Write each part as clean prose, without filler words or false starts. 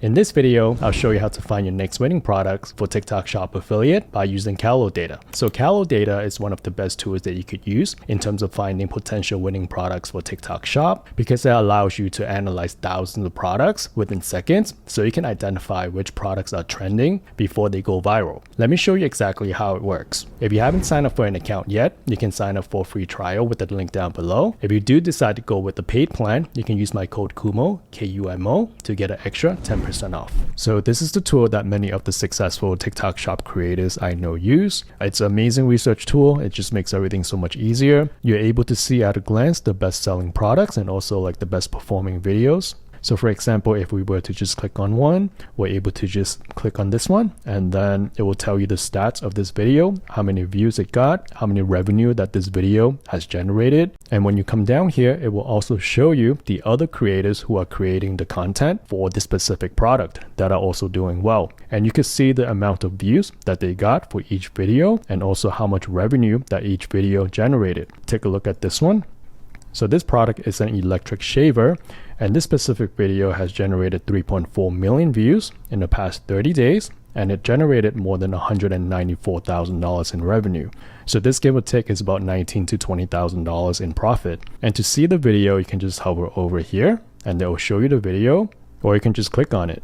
In this video, I'll show you how to find your next winning products for TikTok Shop affiliate by using Kalodata. So Kalodata is one of the best tools that you could use in terms of finding potential winning products for TikTok Shop because it allows you to analyze thousands of products within seconds so you can identify which products are trending before they go viral. Let me show you exactly how it works. If you haven't signed up for an account yet, you can sign up for a free trial with the link down below. If you do decide to go with the paid plan, you can use my code KUMO, K-U-M-O, to get an extra 10% off. So this is the tool that many of the successful TikTok Shop creators I know use. It's an amazing research tool. It just makes everything so much easier. You're able to see at a glance the best selling products and also like the best performing videos. So for example, if we were to just click on one, we're able to just click on this one and then it will tell you the stats of this video, how many views it got, how many revenue that this video has generated. And when you come down here, it will also show you the other creators who are creating the content for this specific product that are also doing well. And you can see the amount of views that they got for each video and also how much revenue that each video generated. Take a look at this one. So this product is an electric shaver, and this specific video has generated 3.4 million views in the past 30 days, and it generated more than $194,000 in revenue. So this give or take is about $19,000 to $20,000 in profit. And to see the video, you can just hover over here and they will show you the video, or you can just click on it.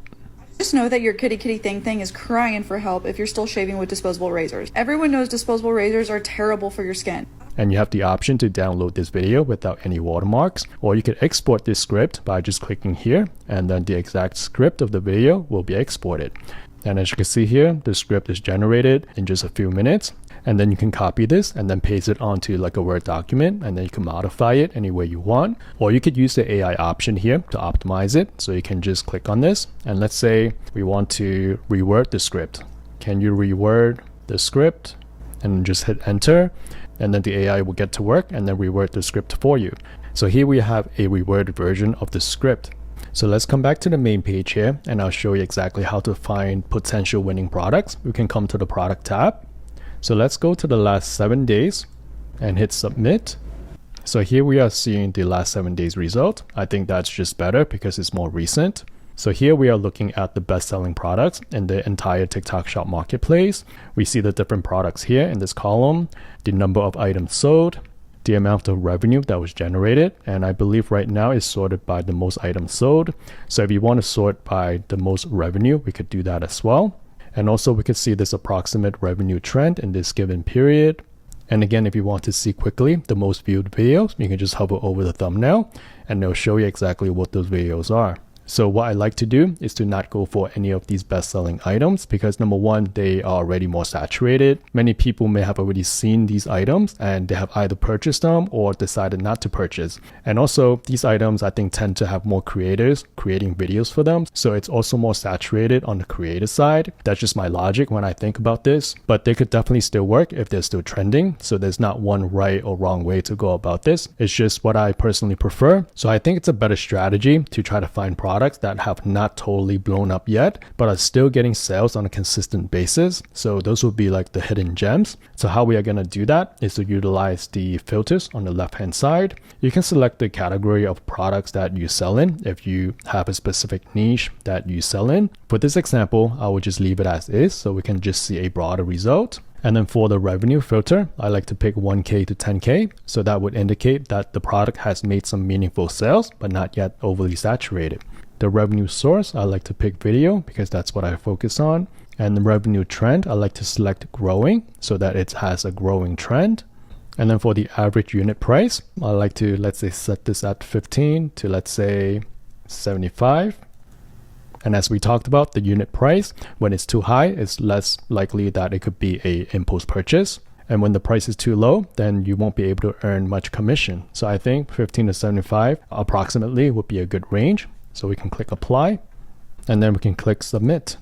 Just know that your kitty thing is crying for help if you're still shaving with disposable razors. Everyone knows disposable razors are terrible for your skin. And you have the option to download this video without any watermarks, or you could export this script by just clicking here, and then the exact script of the video will be exported. And as you can see here, the script is generated in just a few minutes, and then you can copy this and then paste it onto like a Word document, and then you can modify it any way you want, or you could use the AI option here to optimize it. So you can just click on this, and let's say we want to reword the script. Can you reword the script? And just hit enter, and then the AI will get to work and then reword the script for you. So here we have a reworded version of the script. So let's come back to the main page here, and I'll show you exactly how to find potential winning products. We can come to the product tab. So let's go to the last 7 days and hit submit. So here we are seeing the last 7 days result. I think that's just better because it's more recent. So here we are looking at the best-selling products in the entire TikTok Shop marketplace. We see the different products here in this column, the number of items sold, the amount of revenue that was generated, and I believe right now it's sorted by the most items sold. So if you want to sort by the most revenue, we could do that as well. And also we could see this approximate revenue trend in this given period. And again, if you want to see quickly the most viewed videos, you can just hover over the thumbnail and it'll show you exactly what those videos are. So what I like to do is to not go for any of these best-selling items because number one, they are already more saturated. Many people may have already seen these items and they have either purchased them or decided not to purchase. And also these items I think tend to have more creators creating videos for them. So it's also more saturated on the creator side. That's just my logic when I think about this, but they could definitely still work if they're still trending. So there's not one right or wrong way to go about this. It's just what I personally prefer. So I think it's a better strategy to try to find products that have not totally blown up yet, but are still getting sales on a consistent basis. So those would be like the hidden gems. So how we are going to do that is to utilize the filters on the left hand side. You can select the category of products that you sell in if you have a specific niche that you sell in. For this example, I will just leave it as is so we can just see a broader result. And then for the revenue filter, I like to pick 1K to 10K. So that would indicate that the product has made some meaningful sales, but not yet overly saturated. The revenue source, I like to pick video because that's what I focus on. And the revenue trend, I like to select growing so that it has a growing trend. And then for the average unit price, I like to, let's say, set this at 15 to let's say 75. And as we talked about, the unit price, when it's too high, it's less likely that it could be a impulse purchase. And when the price is too low, then you won't be able to earn much commission. So I think 15 to 75 approximately would be a good range. So we can click apply and then we can click submit.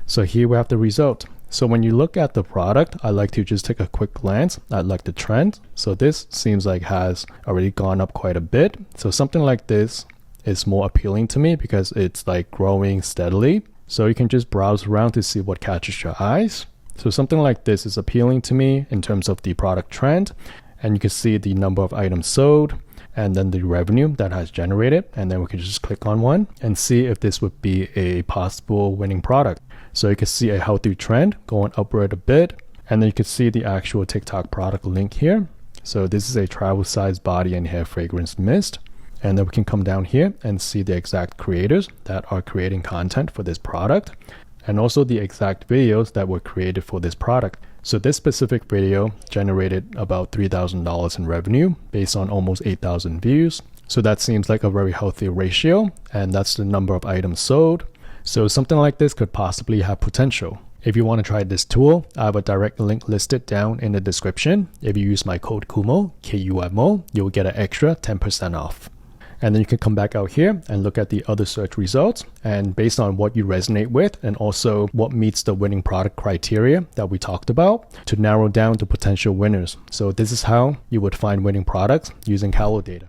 So here we have the result. So when you look at the product, I like to just take a quick glance at like the trend. So this seems like has already gone up quite a bit. So something like this is more appealing to me because it's like growing steadily. So you can just browse around to see what catches your eyes. So something like this is appealing to me in terms of the product trend. And you can see the number of items sold, and then the revenue that has generated, and then we can just click on one and see if this would be a possible winning product. So you can see a healthy trend going upward a bit, and then you can see the actual TikTok product link here. So this is a travel size body and hair fragrance mist. And then we can come down here and see the exact creators that are creating content for this product, and also the exact videos that were created for this product. So this specific video generated about $3,000 in revenue based on almost 8,000 views. So that seems like a very healthy ratio, and that's the number of items sold. So something like this could possibly have potential. If you want to try this tool, I have a direct link listed down in the description. If you use my code KUMO, KUMO, you'll get an extra 10% off. And then you can come back out here and look at the other search results, and based on what you resonate with and also what meets the winning product criteria that we talked about, to narrow down the potential winners. So this is how you would find winning products using Kalodata.